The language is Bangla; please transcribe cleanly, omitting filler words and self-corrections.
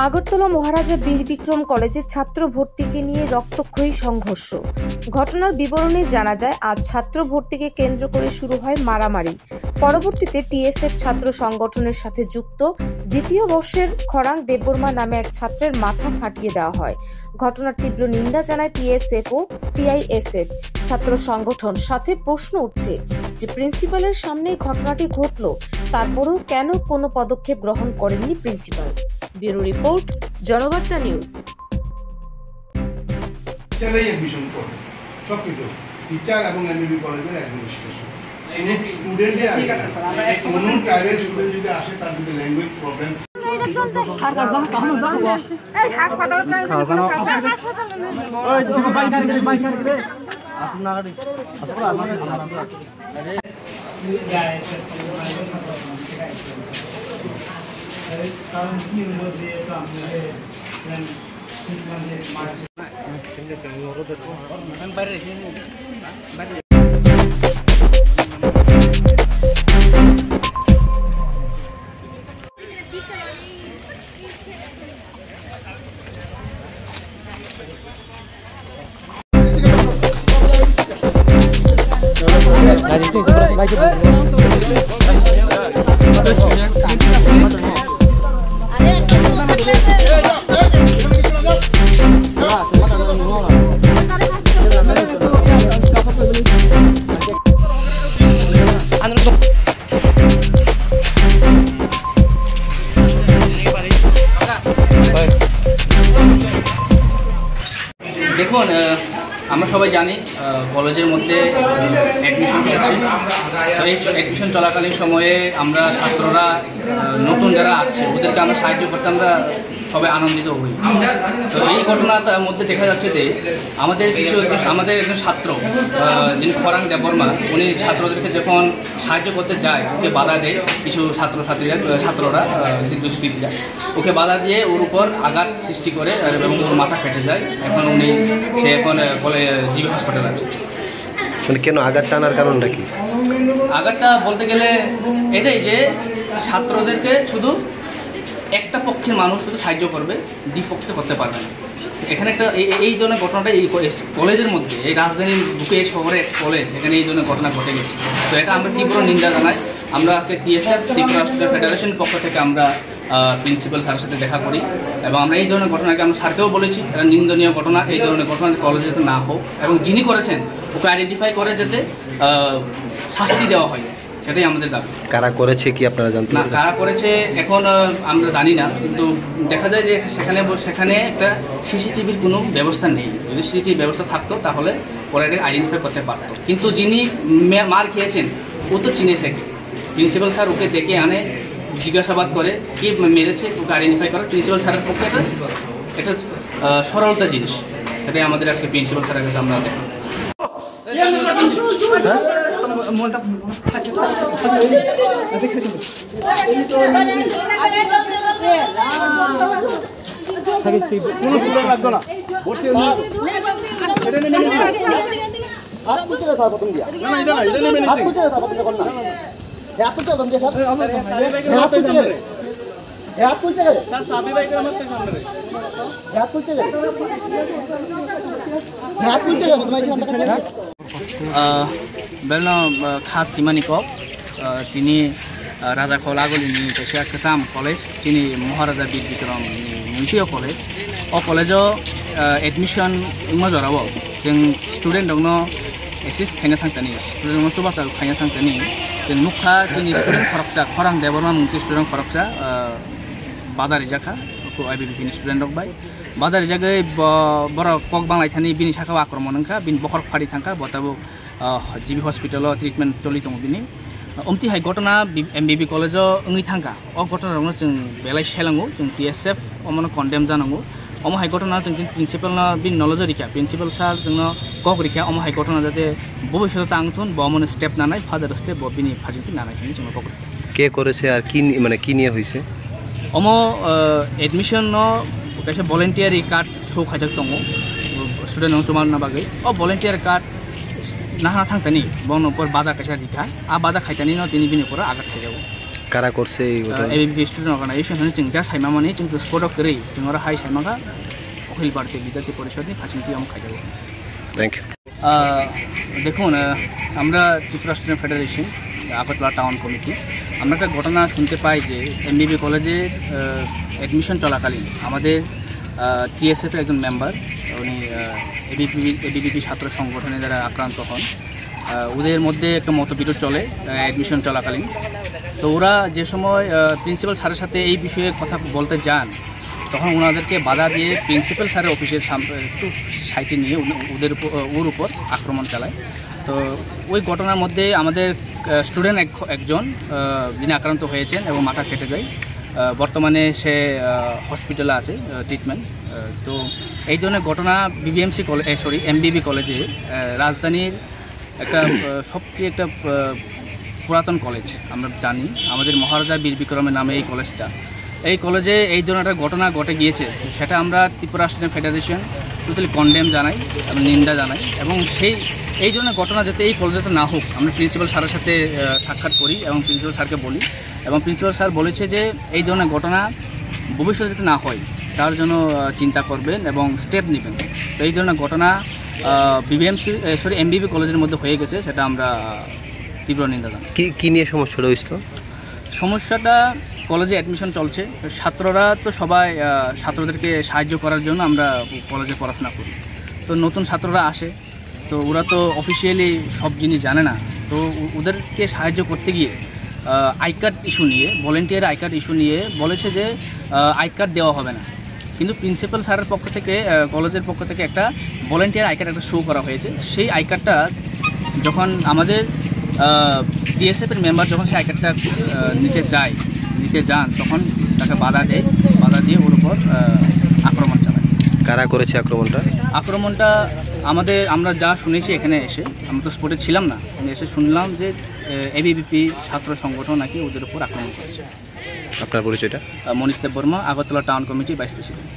আগরতলা মহারাজা বীর বিক্রম কলেজের ছাত্র ভর্তিকে নিয়ে রক্তক্ষয়ী সংঘর্ষ। ঘটনার বিবরণে জানা যায়, আজ ছাত্র ভর্তিকে কেন্দ্র করে শুরু হয় মারামারি। পরবর্তীতে টিএসএফ ছাত্র সংগঠনের সাথে যুক্ত দ্বিতীয় বর্ষের খরাং দেববর্মা নামে এক ছাত্রের মাথা ফাটিয়ে দেওয়া হয়। ঘটনার তীব্র নিন্দা জানায় টিএসএফ ও টিআইএসএফ ছাত্র সংগঠন। সাথে প্রশ্ন উঠছে যে প্রিন্সিপালের সামনে ঘটনাটি ঘটল, তারপরেও কেন কোনো পদক্ষেপ গ্রহণ করেননি principal. Bureau report, Janabarta news. Admission করে সবকিছু টিচার এবং এমবিবি কলেজের অ্যাডমিনিস্ট্রেশন স্টুডেন্টে ঠিক আছে স্যার, আমরা এক সময় প্রাইভেট স্টুডেন্ট যদি আসে তার যদি ল্যাঙ্গুয়েজ প্রবলেম এই হাসপাতালে কারণ কি বলছে তো আমাদের দেখুন, আমরা সবাই জানি কলেজের মধ্যে অ্যাডমিশন চলছে। তো এই অ্যাডমিশন চলাকালীন সময়ে আমরা ছাত্ররা নতুন যারা আছে ওদেরকে আমরা সাহায্য করতে আমরা সবাই আনন্দিত হই। তো এই ঘটনার মধ্যে দেখা যাচ্ছে যে আমাদের একজন ছাত্র যিনি খরাং দেববর্মা, উনি ছাত্রদেরকে যখন সাহায্য করতে যায় ওকে বাধা দেয় কিছু ছাত্ররা দুষ্কৃতীরা, ওকে বাধা দিয়ে ওর উপর আঘাত সৃষ্টি করে এবং ওর মাথা ফেটে যায়। এখন সে এখন জিবি হসপিটাল আছে। কেন আঘাত টানার কারণটা কি? আঘাতটা বলতে গেলে এটাই যে ছাত্রদেরকে শুধু একটা পক্ষের মানুষ শুধু সাহায্য করবে, দ্বিপক্ষে করতে পারবে না। এখানে একটা এই ধরনের ঘটনাটা এই কলেজের মধ্যে, এই রাজধানীর বুকে এই শহরে কলেজ, এখানে এই ধরনের ঘটনা ঘটে গেছে। তো এটা আমরা তীব্র নিন্দা জানাই। আমরা আজকে টিএসএফ ত্রিপুরা স্টুডেন্ট ফেডারেশনের পক্ষ থেকে আমরা প্রিন্সিপাল স্যারের সাথে দেখা করি এবং আমরা এই ধরনের ঘটনাকে আমরা স্যারকেও বলেছি এটা নিন্দনীয় ঘটনা, এই ধরনের ঘটনা কলেজে যাতে না হোক এবং যিনি করেছেন ওকে আইডেন্টিফাই করে যাতে শাস্তি দেওয়া হয়, সেটাই আমাদের দাবি। কারা করেছে কি আপনারা জানতে? না, কারা করেছে এখন আমরা জানি না, কিন্তু দেখা যায় যে সেখানে একটা সিসিটিভির কোনো ব্যবস্থা নেই। যদি সিসিটিভি ব্যবস্থা থাকতো তাহলে ওরা এটা আইডেন্টিফাই করতে পারতো। কিন্তু যিনি মার খেয়েছেন ও তো চিনে শেখে। প্রিন্সিপাল স্যার ওকে ডেকে আনে, জিজ্ঞাসাবাদ করে কি মেরেছে, ওকে আইডেন্টিফাই করে। প্রিন্সিপাল স্যারের পক্ষে এটা সরলতা জিনিস, এটাই আমাদের আজকে প্রিন্সিপাল স্যারের কাছে আমরা দেখা। Belno khas Timanikov, tini Raja Kholagoli ni Pesia Ketam College, tini Maharaja Bir Bikram ni Munsio College. O college admission majorabo. Jeng student dongno assist khaina thangtani, student dongno subasa khaina thangtani. Jeng nukha tini student khoroksa khorang deborma mungki student khoroksa badari jakha ko IBB ni student dok bai. Badari jagai boro kok banglai thani bini sakha akromon angka bin bokhor phari thangka botabo GB hospital treatment চলি দङ बिनि ओमति हाय घटना एमबिबि कलेज ओङै थांगा अ घटना रंनो जों बेलाय सेलांगो जों टीएसएफ अमनो कन्डेम जानांगो अम हाय घटना जों प्रिन्सिपाल ना बिन नलेज रिखा प्रिन्सिपाल सार जोंनो कक रिखा अम हाय घटना जाते भविष्यत तांगथुन बमन स्टेप नानाय फादार स्टेप बिनि फाजिति नानाय खनि जों कक কে করেছে আর কি মানে কি নিয়ে হইছে? अम एडमिशन न कैसे भलेन्टियारि कार्ड शो खाजक दङ स्टुडेन्ट जमा बागै अ भलेन्टियार कार्ड नाहा थांतनी बन ऊपर बाधा कैसा दिखा आ बाधा खाइतानी न तिनी बिनि ऊपर आगात खाइजाव কারা করছে ABP स्टुडेन्ट अर्गानाइजेसन होनो जों जा सायमामानि जों स्पटआव करै जों आरो हाय सायमागा अखिल भारतीय विद्यार्थी परिषदनि फासिलिटी आम खाइजाबो থ্যাংক ইউ দেখুন আমরা Tripura student federation Agartala town committee আমরা একটা ঘটনা শুনতে পাই যে MBB কলেজের অ্যাডমিশন চলাকালীন আমাদের TSF একজন মেম্বার উনি ABP ছাত্র সংগঠনে যারা আক্রান্ত হন ওদের মধ্যে একটা মতবিরোধ চলে অ্যাডমিশন চলাকালীন। তো ওরা যে সময় প্রিন্সিপাল স্যারের সাথে এই বিষয়ে কথা বলতে যান তখন ওনাদেরকে বাধা দিয়ে প্রিন্সিপাল স্যারের অফিসের একটু সাইটে নিয়ে ওর উপর আক্রমণ চালায়। তো ওই ঘটনার মধ্যে আমাদের স্টুডেন্ট একজন যিনি আক্রান্ত হয়েছেন এবং মাথা ফেটে যায়, বর্তমানে সে হসপিটালে আছে ট্রিটমেন্ট। তো এই ধরনের ঘটনা MBB কলেজে রাজধানীর একটা সবচেয়ে একটা পুরাতন কলেজ আমরা জানি, আমাদের মহারাজা বীর বিক্রমের নামে এই কলেজটা। এই কলেজে এই ধরনের একটা ঘটনা ঘটে গিয়েছে, সেটা আমরা Tripura student federation totally condemn জানাই এবং নিন্দা জানাই। এবং এই ধরনের ঘটনা যাতে এই কলেজে না হোক আমরা প্রিন্সিপাল স্যারের সাথে সাক্ষাৎ করি এবং প্রিন্সিপাল স্যারকে বলি, এবং প্রিন্সিপাল স্যার বলেছে যে এই ধরনের ঘটনা ভবিষ্যতে যাতে না হয় তার জন্য চিন্তা করবেন এবং স্টেপ নেবেন। তো এই ধরনের ঘটনা MBB কলেজের মধ্যে হয়ে গেছে, সেটা আমরা তীব্র নিন্দা জানাই। কি নিয়ে সমস্যাটা হয়েছিল? সমস্যাটা কলেজে অ্যাডমিশন চলছে, ছাত্ররা তো সবাই ছাত্রদেরকে সাহায্য করার জন্য আমরা কলেজে পড়াশোনা করি। তো নতুন ছাত্ররা আসে, তো ওরা তো অফিসিয়ালি সব জিনিস জানে না, তো ওদেরকে সাহায্য করতে গিয়ে আই কার্ড ইস্যু নিয়ে ভলেন্টিয়ার আই কার্ড ইস্যু নিয়ে বলেছে যে আই কার্ড দেওয়া হবে না। কিন্তু প্রিন্সিপাল স্যারের পক্ষ থেকে কলেজের পক্ষ থেকে একটা ভলেন্টিয়ার আই কার্ড একটা শো করা হয়েছে। সেই আই কার্ডটা যখন আমাদের TSF-এর মেম্বার যখন সেই আই কার্ডটা নিতে যান তখন তাকে বাধা দিয়ে ওর উপর আক্রমণ চালায়। কারা করেছে আক্রমণটা? আমরা যা শুনেছি এখানে এসে, আমরা তো স্পটে ছিলাম না, এসে শুনলাম যে ABP ছাত্র সংগঠন নাকি ওদের উপর আক্রমণ করেছে। আপনার পরিচয়টা? Manish Deb Barma, Agartala town committee vice president.